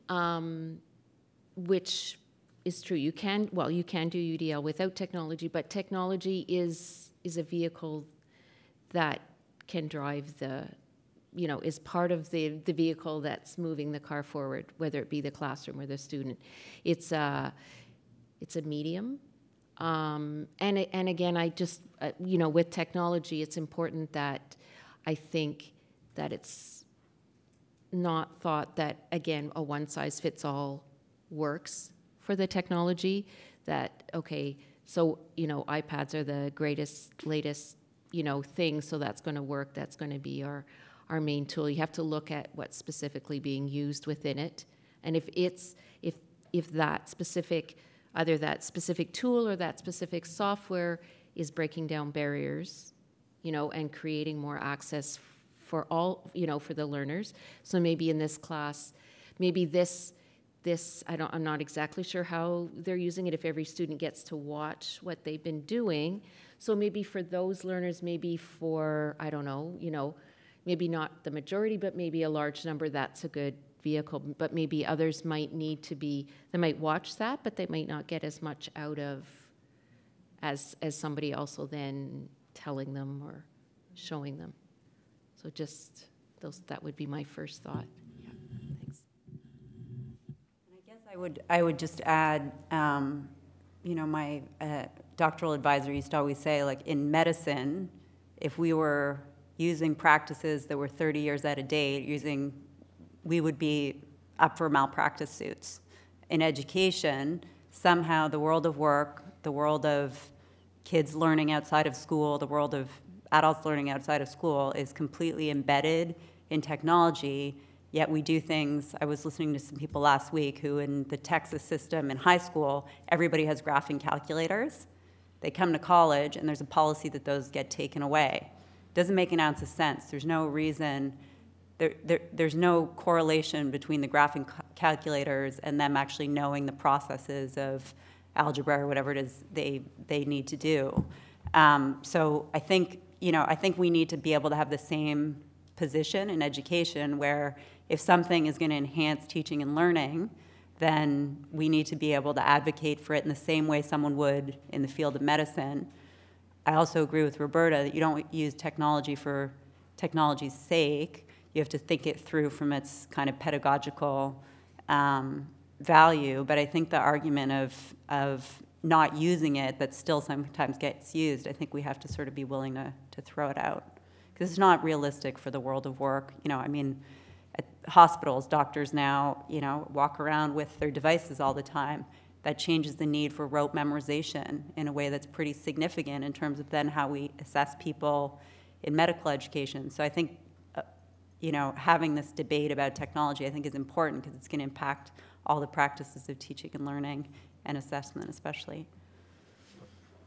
which is true. You can do UDL without technology, but technology is a vehicle that can drive is part of the vehicle that's moving the car forward, whether it be the classroom or the student. It's a medium. And again, I just, with technology, it's important that I think that it's not thought that, again, a one-size-fits-all works for the technology, that, okay, so, iPads are the greatest, latest, thing, so that's going to work, that's going to be our main tool. You have to look at what's specifically being used within it. And if that specific, either that specific tool or that specific software is breaking down barriers, and creating more access for all, for the learners. So maybe in this class, maybe this, I'm not exactly sure how they're using it, if every student gets to watch what they've been doing. So maybe for those learners, maybe for, I don't know, maybe not the majority, but maybe a large number, that's a good vehicle. But maybe others might need to be, they might watch that, but they might not get as much out of as somebody also then telling them or showing them. So just that would be my first thought. Yeah, thanks. And I guess I would just add, my doctoral advisor used to always say, like, in medicine, if we were using practices that were 30 years out of date, we would be up for malpractice suits. In education, somehow the world of work, the world of kids learning outside of school, the world of adults learning outside of school is completely embedded in technology, yet we do things. I was listening to some people last week who, in the Texas system in high school, everybody has graphing calculators. They come to college and there's a policy that those get taken away. Doesn't make an ounce of sense. There's no reason, there's no correlation between the graphing calculators and them actually knowing the processes of algebra or whatever it is they need to do. So I think we need to be able to have the same position in education, where if something is going to enhance teaching and learning, then we need to be able to advocate for it in the same way someone would in the field of medicine. I also agree with Roberta that you don't use technology for technology's sake. You have to think it through from its kind of pedagogical value. But I think the argument of not using it that still sometimes gets used, I think we have to sort of be willing to throw it out. Because it's not realistic for the world of work. At hospitals, doctors now, walk around with their devices all the time. That changes the need for rote memorization in a way that's pretty significant in terms of then how we assess people in medical education. So I think, having this debate about technology, I think, is important because it's going to impact all the practices of teaching and learning and assessment especially.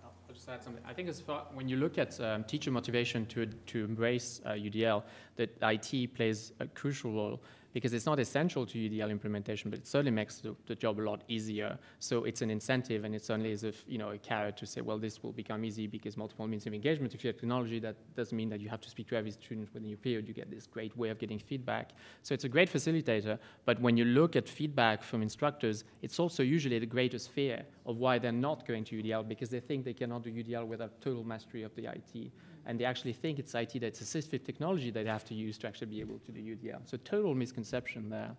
I'll just add something. I think when you look at teacher motivation to embrace UDL, that IT plays a crucial role, because it's not essential to UDL implementation, but it certainly makes the job a lot easier. So it's an incentive, and it's only as if, a carrot to say, well, this will become easy because multiple means of engagement. If you have technology, that doesn't mean that you have to speak to every student within your period. You get this great way of getting feedback. So it's a great facilitator, but when you look at feedback from instructors, it's also usually the greatest fear of why they're not going to UDL, because they think they cannot do UDL without total mastery of the IT. And they actually think it's IT that's assistive technology that they have to use to actually be able to do UDL. So total misconception there.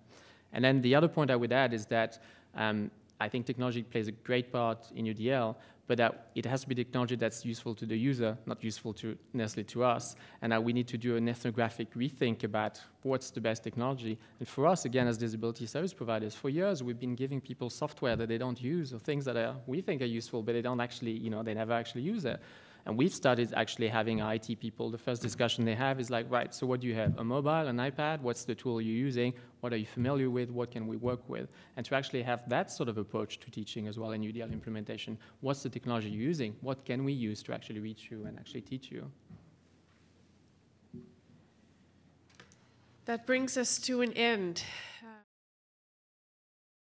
And then the other point I would add is that I think technology plays a great part in UDL, but that it has to be technology that's useful to the user, not useful necessarily to us. And that we need to do an ethnographic rethink about what's the best technology. And for us, again, as disability service providers, for years we've been giving people software that they don't use, or things that we think are useful, but they don't actually, they never actually use it. And we've started actually having our IT people, the first discussion they have is like, right, so what do you have? A mobile, an iPad? What's the tool you're using? What are you familiar with? What can we work with? And to actually have that sort of approach to teaching as well in UDL implementation. What's the technology you're using? What can we use to actually reach you and actually teach you? That brings us to an end.